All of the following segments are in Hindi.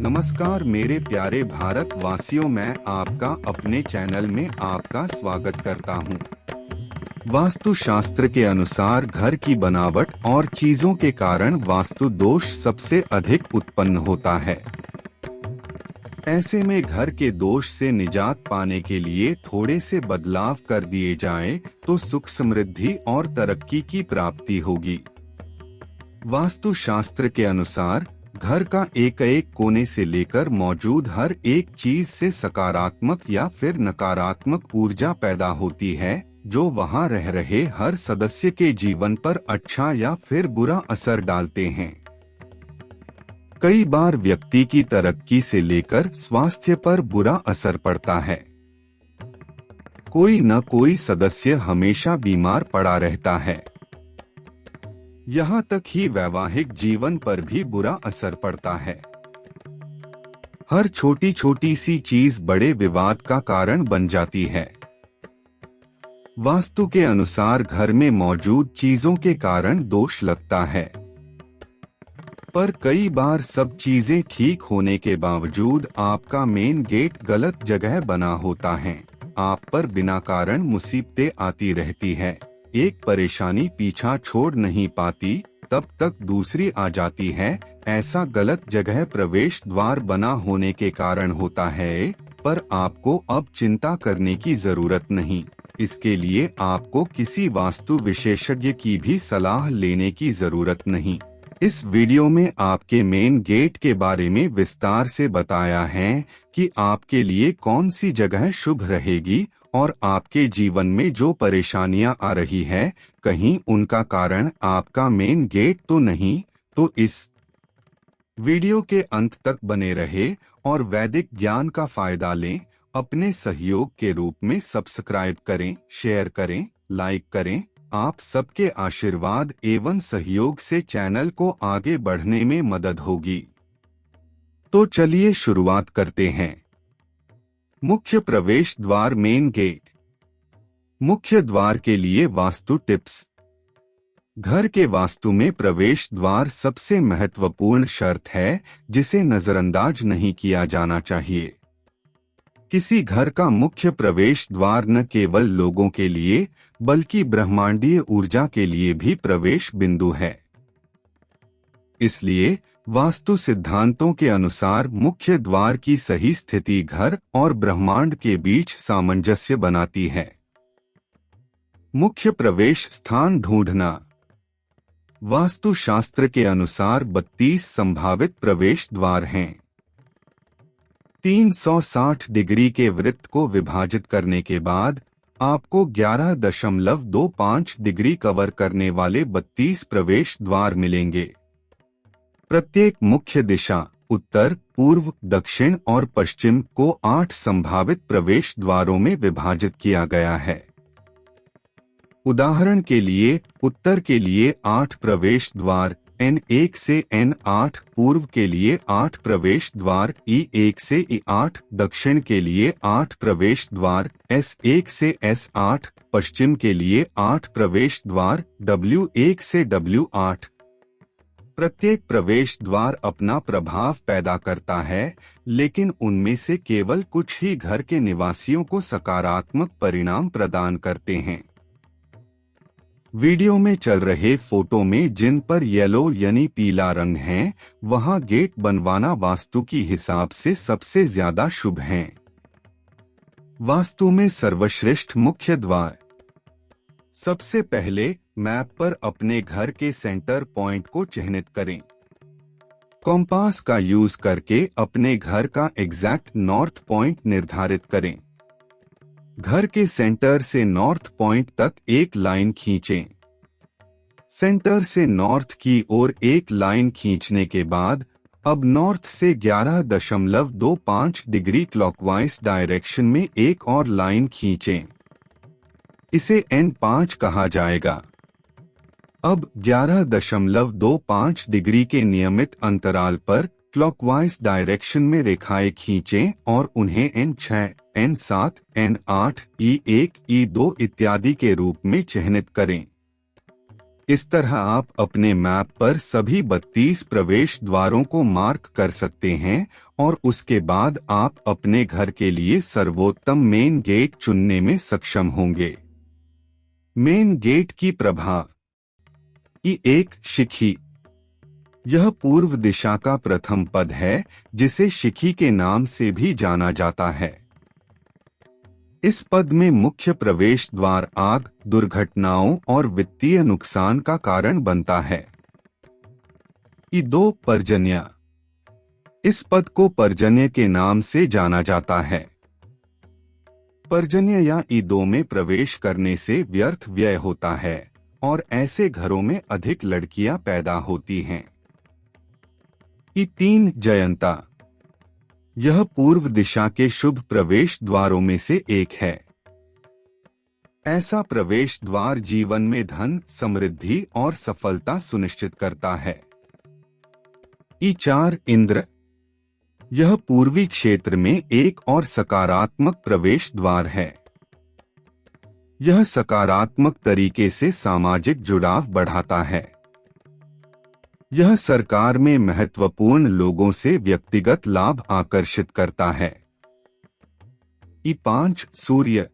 नमस्कार मेरे प्यारे भारत वासियों, मैं आपका अपने चैनल में आपका स्वागत करता हूं। वास्तु शास्त्र के अनुसार घर की बनावट और चीजों के कारण वास्तु दोष सबसे अधिक उत्पन्न होता है। ऐसे में घर के दोष से निजात पाने के लिए थोड़े से बदलाव कर दिए जाएं, तो सुख समृद्धि और तरक्की की प्राप्ति होगी। वास्तु शास्त्र के अनुसार घर का एक एक कोने से लेकर मौजूद हर एक चीज से सकारात्मक या फिर नकारात्मक ऊर्जा पैदा होती है, जो वहां रह रहे हर सदस्य के जीवन पर अच्छा या फिर बुरा असर डालते हैं। कई बार व्यक्ति की तरक्की से लेकर स्वास्थ्य पर बुरा असर पड़ता है। कोई न कोई सदस्य हमेशा बीमार पड़ा रहता है। यहाँ तक ही वैवाहिक जीवन पर भी बुरा असर पड़ता है। हर छोटी छोटी सी चीज बड़े विवाद का कारण बन जाती है। वास्तु के अनुसार घर में मौजूद चीजों के कारण दोष लगता है, पर कई बार सब चीजें ठीक होने के बावजूद आपका मेन गेट गलत जगह बना होता है। आप पर बिना कारण मुसीबतें आती रहती है। एक परेशानी पीछा छोड़ नहीं पाती, तब तक दूसरी आ जाती है। ऐसा गलत जगह प्रवेश द्वार बना होने के कारण होता है, पर आपको अब चिंता करने की जरूरत नहीं। इसके लिए आपको किसी वास्तु विशेषज्ञ की भी सलाह लेने की जरूरत नहीं। इस वीडियो में आपके मेन गेट के बारे में विस्तार से बताया है कि आपके लिए कौन सी जगह शुभ रहेगी और आपके जीवन में जो परेशानियां आ रही है, कहीं उनका कारण आपका मेन गेट तो नहीं। तो इस वीडियो के अंत तक बने रहे और वैदिक ज्ञान का फायदा लें। अपने सहयोग के रूप में सब्सक्राइब करें, शेयर करें, लाइक करें। आप सबके आशीर्वाद एवं सहयोग से चैनल को आगे बढ़ने में मदद होगी। तो चलिए शुरुआत करते हैं। मुख्य प्रवेश द्वार, मेन गेट। मुख्य द्वार के लिए वास्तु टिप्स। घर के वास्तु में प्रवेश द्वार सबसे महत्वपूर्ण शर्त है, जिसे नजरअंदाज नहीं किया जाना चाहिए। किसी घर का मुख्य प्रवेश द्वार न केवल लोगों के लिए बल्कि ब्रह्मांडीय ऊर्जा के लिए भी प्रवेश बिंदु है। इसलिए वास्तु सिद्धांतों के अनुसार मुख्य द्वार की सही स्थिति घर और ब्रह्मांड के बीच सामंजस्य बनाती है। मुख्य प्रवेश स्थान ढूंढना। वास्तु शास्त्र के अनुसार 32 संभावित प्रवेश द्वार हैं। 360 डिग्री के वृत्त को विभाजित करने के बाद आपको 11.25 डिग्री कवर करने वाले 32 प्रवेश द्वार मिलेंगे। प्रत्येक मुख्य दिशा उत्तर, पूर्व, दक्षिण और पश्चिम को 8 संभावित प्रवेश द्वारों में विभाजित किया गया है। उदाहरण के लिए उत्तर के लिए 8 प्रवेश द्वार, N1 से N8, पूर्व के लिए 8 प्रवेश द्वार, E1 से E8, दक्षिण के लिए 8 प्रवेश द्वार, S1 से S8, पश्चिम के लिए 8 प्रवेश द्वार, W1 से W8। प्रत्येक प्रवेश द्वार अपना प्रभाव पैदा करता है, लेकिन उनमें से केवल कुछ ही घर के निवासियों को सकारात्मक परिणाम प्रदान करते हैं। वीडियो में चल रहे फोटो में जिन पर येलो यानी पीला रंग है, वहां गेट बनवाना वास्तु की हिसाब से सबसे ज्यादा शुभ है। वास्तु में सर्वश्रेष्ठ मुख्य द्वार। सबसे पहले मैप पर अपने घर के सेंटर पॉइंट को चिह्नित करें। कॉम्पास का यूज करके अपने घर का एग्जैक्ट नॉर्थ पॉइंट निर्धारित करें। घर के सेंटर से नॉर्थ पॉइंट तक एक लाइन खींचें। सेंटर से नॉर्थ की ओर एक लाइन खींचने के बाद अब नॉर्थ से 11.25 डिग्री क्लॉकवाइज डायरेक्शन में एक और लाइन खींचें। इसे N5 कहा जाएगा। अब 11.25 डिग्री के नियमित अंतराल पर क्लॉकवाइज डायरेक्शन में रेखाएं खींचें और उन्हें N6, N7, N8, E1, E2 इत्यादि के रूप में चिह्नित करें। इस तरह आप अपने मैप पर सभी 32 प्रवेश द्वारों को मार्क कर सकते हैं और उसके बाद आप अपने घर के लिए सर्वोत्तम मेन गेट चुनने में सक्षम होंगे। मेन गेट की प्रभा। एक शिखी। यह पूर्व दिशा का प्रथम पद है, जिसे शिखी के नाम से भी जाना जाता है। इस पद में मुख्य प्रवेश द्वार आग, दुर्घटनाओं और वित्तीय नुकसान का कारण बनता है। दो पर्जन्य। इस पद को पर्जन्य के नाम से जाना जाता है। पर्जन्य या दो में प्रवेश करने से व्यर्थ व्यय होता है और ऐसे घरों में अधिक लड़कियां पैदा होती हैं। तीन जयंता। यह पूर्व दिशा के शुभ प्रवेश द्वारों में से एक है। ऐसा प्रवेश द्वार जीवन में धन, समृद्धि और सफलता सुनिश्चित करता है। चार इंद्र। यह पूर्वी क्षेत्र में एक और सकारात्मक प्रवेश द्वार है। यह सकारात्मक तरीके से सामाजिक जुड़ाव बढ़ाता है। यह सरकार में महत्वपूर्ण लोगों से व्यक्तिगत लाभ आकर्षित करता है। पांच सूर्य।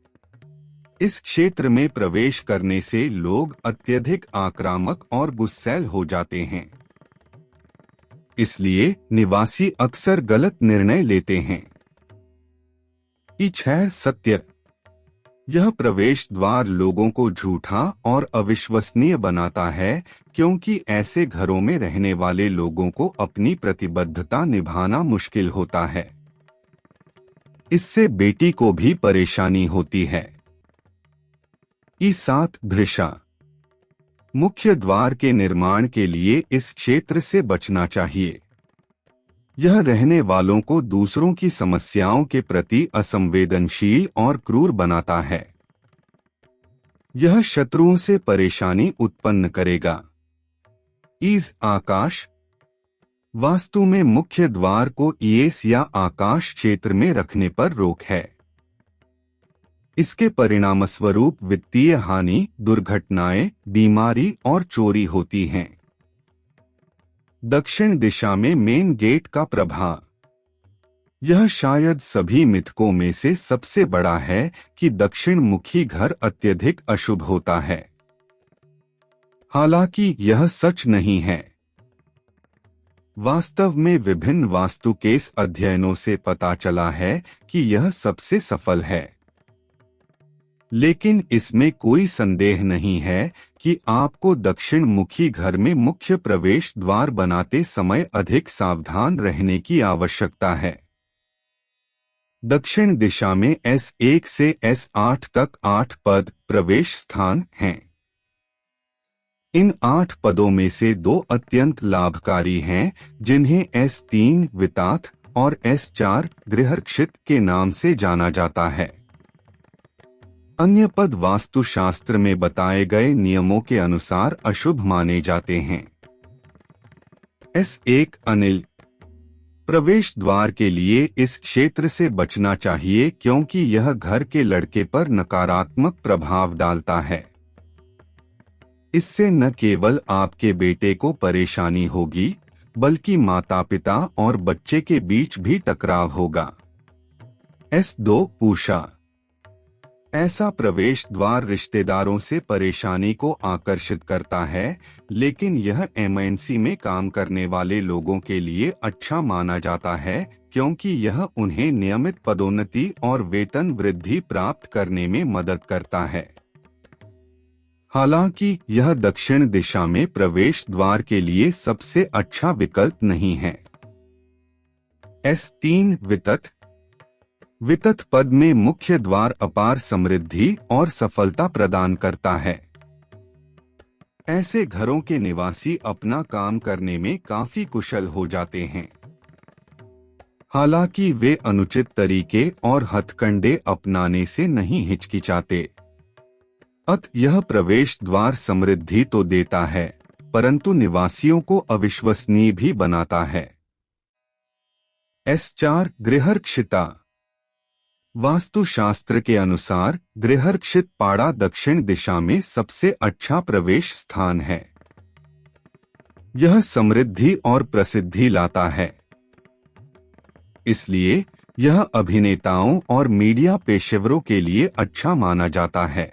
इस क्षेत्र में प्रवेश करने से लोग अत्यधिक आक्रामक और गुस्सैल हो जाते हैं। इसलिए निवासी अक्सर गलत निर्णय लेते हैं। छह सत्य। यह प्रवेश द्वार लोगों को झूठा और अविश्वसनीय बनाता है, क्योंकि ऐसे घरों में रहने वाले लोगों को अपनी प्रतिबद्धता निभाना मुश्किल होता है। इससे बेटी को भी परेशानी होती है। सात धृषा। मुख्य द्वार के निर्माण के लिए इस क्षेत्र से बचना चाहिए। यह रहने वालों को दूसरों की समस्याओं के प्रति असंवेदनशील और क्रूर बनाता है। यह शत्रुओं से परेशानी उत्पन्न करेगा। आकाश। वास्तु में मुख्य द्वार को ईएस या आकाश क्षेत्र में रखने पर रोक है। इसके परिणामस्वरूप वित्तीय हानि, दुर्घटनाएं, बीमारी और चोरी होती हैं। दक्षिण दिशा में मेन गेट का प्रभाव। यह शायद सभी मिथकों में से सबसे बड़ा है कि दक्षिण मुखी घर अत्यधिक अशुभ होता है। हालांकि यह सच नहीं है। वास्तव में विभिन्न वास्तु केस अध्ययनों से पता चला है कि यह सबसे सफल है। लेकिन इसमें कोई संदेह नहीं है कि आपको दक्षिण मुखी घर में मुख्य प्रवेश द्वार बनाते समय अधिक सावधान रहने की आवश्यकता है। दक्षिण दिशा में S1 से S8 तक 8 पद प्रवेश स्थान हैं। इन 8 पदों में से 2 अत्यंत लाभकारी हैं, जिन्हें S3 वितात और S4 गृहरक्षित के नाम से जाना जाता है। अन्य पद वास्तुशास्त्र में बताए गए नियमों के अनुसार अशुभ माने जाते हैं। S1 अनिल। प्रवेश द्वार के लिए इस क्षेत्र से बचना चाहिए, क्योंकि यह घर के लड़के पर नकारात्मक प्रभाव डालता है। इससे न केवल आपके बेटे को परेशानी होगी, बल्कि माता पिता और बच्चे के बीच भी टकराव होगा। S2 पूषा। ऐसा प्रवेश द्वार रिश्तेदारों से परेशानी को आकर्षित करता है, लेकिन यह एमएनसी में काम करने वाले लोगों के लिए अच्छा माना जाता है, क्योंकि यह उन्हें नियमित पदोन्नति और वेतन वृद्धि प्राप्त करने में मदद करता है। हालांकि यह दक्षिण दिशा में प्रवेश द्वार के लिए सबसे अच्छा विकल्प नहीं है। S3 वितत। वितत पद में मुख्य द्वार अपार समृद्धि और सफलता प्रदान करता है। ऐसे घरों के निवासी अपना काम करने में काफी कुशल हो जाते हैं। हालांकि वे अनुचित तरीके और हथकंडे अपनाने से नहीं हिचकिचाते। यह प्रवेश द्वार समृद्धि तो देता है, परंतु निवासियों को अविश्वसनीय भी बनाता है। S4 गृहरक्षिता। वास्तुशास्त्र के अनुसार गृहरक्षित पाड़ा दक्षिण दिशा में सबसे अच्छा प्रवेश स्थान है। यह समृद्धि और प्रसिद्धि लाता है, इसलिए यह अभिनेताओं और मीडिया पेशेवरों के लिए अच्छा माना जाता है।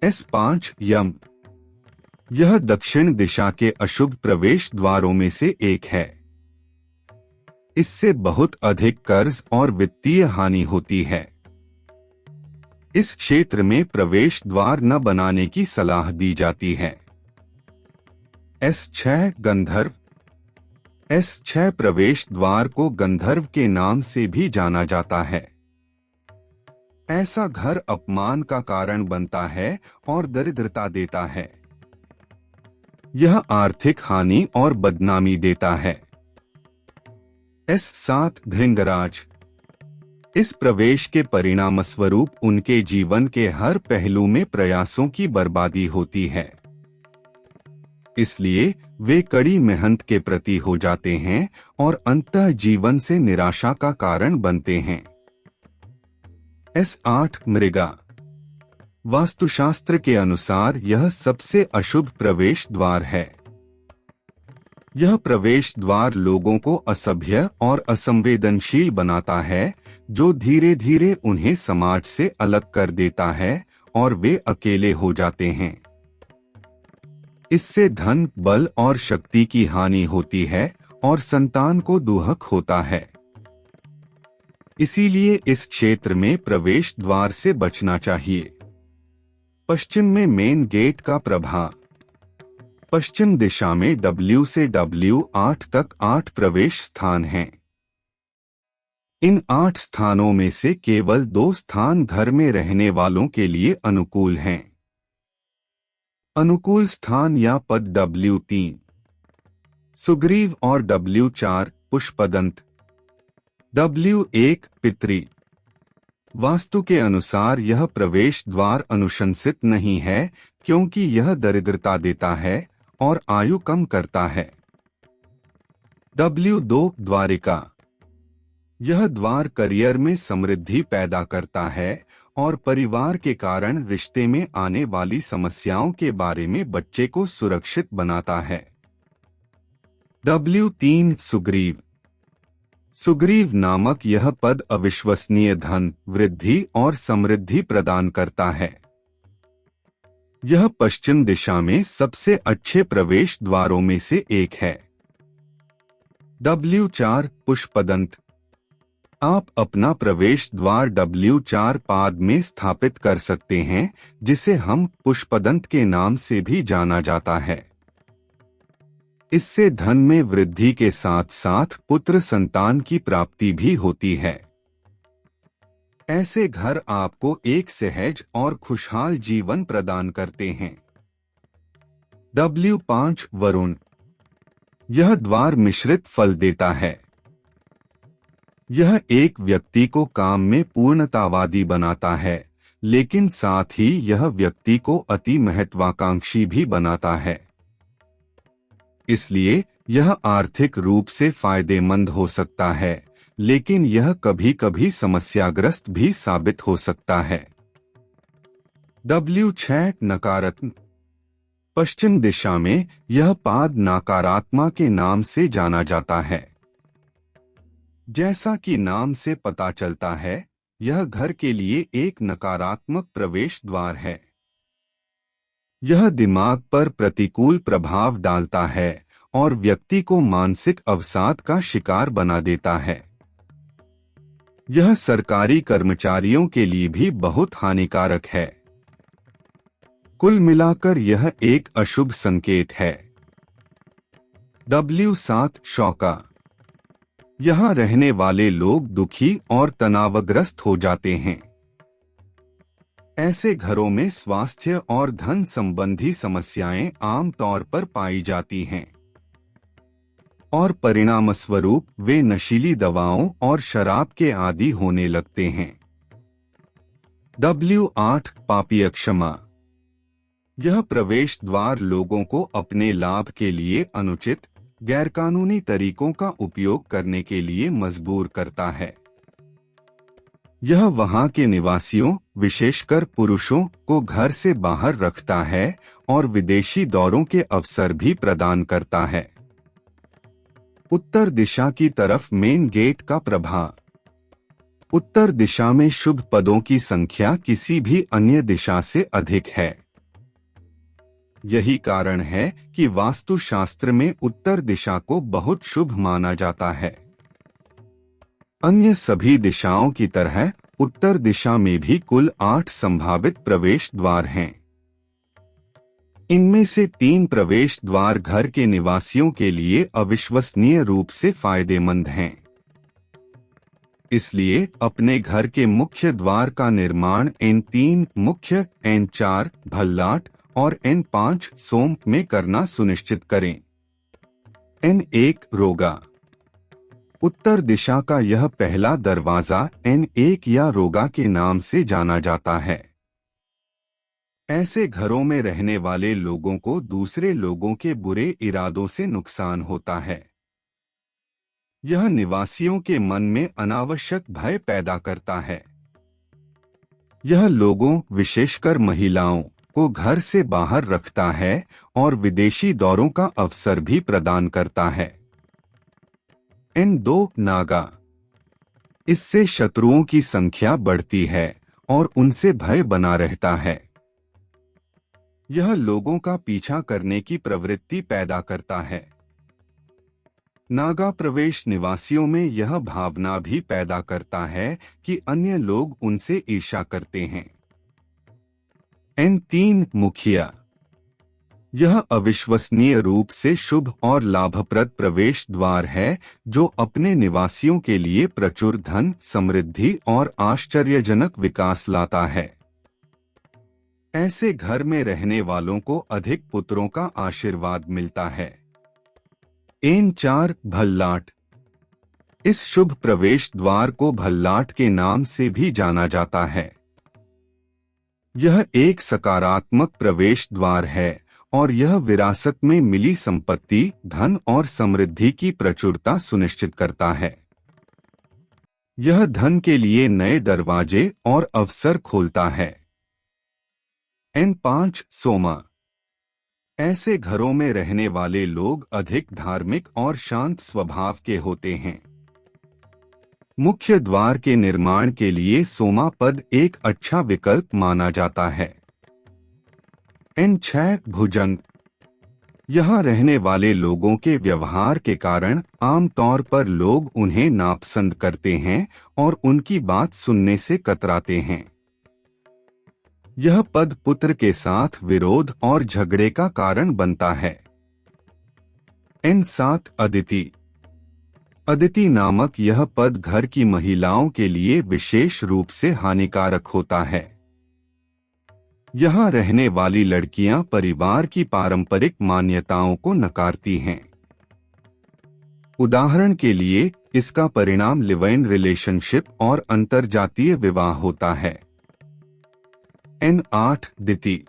S5 यम। यह दक्षिण दिशा के अशुभ प्रवेश द्वारों में से एक है। इससे बहुत अधिक कर्ज और वित्तीय हानि होती है। इस क्षेत्र में प्रवेश द्वार न बनाने की सलाह दी जाती है। S6 गंधर्व। S6 प्रवेश द्वार को गंधर्व के नाम से भी जाना जाता है। ऐसा घर अपमान का कारण बनता है और दरिद्रता देता है। यह आर्थिक हानि और बदनामी देता है। S7 भृंगराज। इस प्रवेश के परिणामस्वरूप उनके जीवन के हर पहलू में प्रयासों की बर्बादी होती है, इसलिए वे कड़ी मेहनत के प्रति हो जाते हैं और अंततः जीवन से निराशा का कारण बनते हैं। S8 मृगा। वास्तुशास्त्र के अनुसार यह सबसे अशुभ प्रवेश द्वार है। यह प्रवेश द्वार लोगों को असभ्य और असंवेदनशील बनाता है, जो धीरे धीरे उन्हें समाज से अलग कर देता है और वे अकेले हो जाते हैं। इससे धन, बल और शक्ति की हानि होती है और संतान को दुहक होता है। इसीलिए इस क्षेत्र में प्रवेश द्वार से बचना चाहिए। पश्चिम में मेन गेट का प्रभाव। पश्चिम दिशा में W से W8 तक 8 प्रवेश स्थान हैं। इन 8 स्थानों में से केवल 2 स्थान घर में रहने वालों के लिए अनुकूल हैं। अनुकूल स्थान या पद W3 सुग्रीव और W4 पुष्पदंत। W1 पितरी। वास्तु के अनुसार यह प्रवेश द्वार अनुशंसित नहीं है, क्योंकि यह दरिद्रता देता है और आयु कम करता है। W2 द्वारिका। यह द्वार करियर में समृद्धि पैदा करता है और परिवार के कारण रिश्ते में आने वाली समस्याओं के बारे में बच्चे को सुरक्षित बनाता है। W3 सुग्रीव। सुग्रीव नामक यह पद अविश्वसनीय धन, वृद्धि और समृद्धि प्रदान करता है। यह पश्चिम दिशा में सबसे अच्छे प्रवेश द्वारों में से एक है। W4 पुष्पदंत। आप अपना प्रवेश द्वार W4 पाद में स्थापित कर सकते हैं, जिसे हम पुष्पदंत के नाम से भी जाना जाता है। इससे धन में वृद्धि के साथ साथ पुत्र संतान की प्राप्ति भी होती है। ऐसे घर आपको एक सहज और खुशहाल जीवन प्रदान करते हैं। W5 वरुण। यह द्वार मिश्रित फल देता है। यह एक व्यक्ति को काम में पूर्णतावादी बनाता है, लेकिन साथ ही यह व्यक्ति को अति महत्वाकांक्षी भी बनाता है। इसलिए यह आर्थिक रूप से फायदेमंद हो सकता है, लेकिन यह कभी कभी समस्याग्रस्त भी साबित हो सकता है। W6 नकारात्मक। पश्चिम दिशा में यह पाद नकारात्मक के नाम से जाना जाता है। जैसा कि नाम से पता चलता है, यह घर के लिए एक नकारात्मक प्रवेश द्वार है। यह दिमाग पर प्रतिकूल प्रभाव डालता है और व्यक्ति को मानसिक अवसाद का शिकार बना देता है। यह सरकारी कर्मचारियों के लिए भी बहुत हानिकारक है। कुल मिलाकर यह एक अशुभ संकेत है। W7 शौका। यहाँ रहने वाले लोग दुखी और तनावग्रस्त हो जाते हैं। ऐसे घरों में स्वास्थ्य और धन संबंधी समस्याएं आमतौर पर पाई जाती हैं और परिणामस्वरूप वे नशीली दवाओं और शराब के आदी होने लगते हैं। W8 पापीय क्षमा। यह प्रवेश द्वार लोगों को अपने लाभ के लिए अनुचित, गैरकानूनी तरीकों का उपयोग करने के लिए मजबूर करता है। यह वहां के निवासियों, विशेषकर पुरुषों, को घर से बाहर रखता है और विदेशी दौरों के अवसर भी प्रदान करता है। उत्तर दिशा की तरफ मेन गेट का प्रभाव। उत्तर दिशा में शुभ पदों की संख्या किसी भी अन्य दिशा से अधिक है। यही कारण है कि वास्तुशास्त्र में उत्तर दिशा को बहुत शुभ माना जाता है। अन्य सभी दिशाओं की तरह उत्तर दिशा में भी कुल 8 संभावित प्रवेश द्वार हैं। इनमें से 3 प्रवेश द्वार घर के निवासियों के लिए अविश्वसनीय रूप से फायदेमंद हैं। इसलिए अपने घर के मुख्य द्वार का निर्माण N3 मुख्य, N4 भल्लाट और N5 सोम में करना सुनिश्चित करें। N1 रोगा। उत्तर दिशा का यह पहला दरवाजा N1 या रोगा के नाम से जाना जाता है। ऐसे घरों में रहने वाले लोगों को दूसरे लोगों के बुरे इरादों से नुकसान होता है। यह निवासियों के मन में अनावश्यक भय पैदा करता है। यह लोगों, विशेषकर महिलाओं, को घर से बाहर रखता है और विदेशी दौरों का अवसर भी प्रदान करता है। N2 नागा। इससे शत्रुओं की संख्या बढ़ती है और उनसे भय बना रहता है। यह लोगों का पीछा करने की प्रवृत्ति पैदा करता है। नागा प्रवेश निवासियों में यह भावना भी पैदा करता है कि अन्य लोग उनसे ईर्ष्या करते हैं। N3 मुखिया। यह अविश्वसनीय रूप से शुभ और लाभप्रद प्रवेश द्वार है जो अपने निवासियों के लिए प्रचुर धन, समृद्धि और आश्चर्यजनक विकास लाता है। ऐसे घर में रहने वालों को अधिक पुत्रों का आशीर्वाद मिलता है। N4 भल्लाट। इस शुभ प्रवेश द्वार को भल्लाट के नाम से भी जाना जाता है। यह एक सकारात्मक प्रवेश द्वार है और यह विरासत में मिली संपत्ति, धन और समृद्धि की प्रचुरता सुनिश्चित करता है। यह धन के लिए नए दरवाजे और अवसर खोलता है। N5 सोमा। ऐसे घरों में रहने वाले लोग अधिक धार्मिक और शांत स्वभाव के होते हैं। मुख्य द्वार के निर्माण के लिए सोमा पद एक अच्छा विकल्प माना जाता है। N6 भुजंग। यहाँ रहने वाले लोगों के व्यवहार के कारण आमतौर पर लोग उन्हें नापसंद करते हैं और उनकी बात सुनने से कतराते हैं। यह पद पुत्र के साथ विरोध और झगड़े का कारण बनता है। N7 अदिति। अदिति नामक यह पद घर की महिलाओं के लिए विशेष रूप से हानिकारक होता है। यहाँ रहने वाली लड़कियां परिवार की पारंपरिक मान्यताओं को नकारती हैं। उदाहरण के लिए, इसका परिणाम लिव इन रिलेशनशिप और अंतरजातीय विवाह होता है। N8 दिति।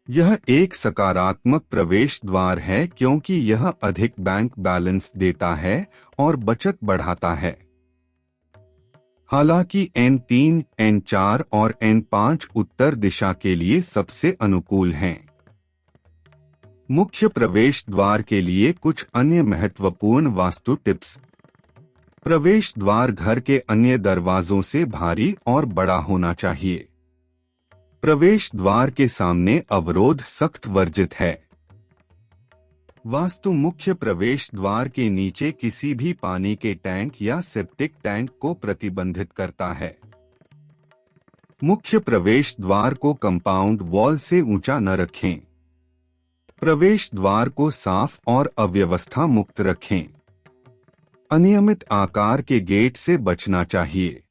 यह एक सकारात्मक प्रवेश द्वार है क्योंकि यह अधिक बैंक बैलेंस देता है और बचत बढ़ाता है। हालांकि N3, N4 और N5 उत्तर दिशा के लिए सबसे अनुकूल हैं। मुख्य प्रवेश द्वार के लिए कुछ अन्य महत्वपूर्ण वास्तु टिप्स। प्रवेश द्वार घर के अन्य दरवाजों से भारी और बड़ा होना चाहिए। प्रवेश द्वार के सामने अवरोध सख्त वर्जित है। वास्तु मुख्य प्रवेश द्वार के नीचे किसी भी पानी के टैंक या सेप्टिक टैंक को प्रतिबंधित करता है। मुख्य प्रवेश द्वार को कंपाउंड वॉल से ऊंचा न रखें। प्रवेश द्वार को साफ और अव्यवस्था मुक्त रखें। अनियमित आकार के गेट से बचना चाहिए।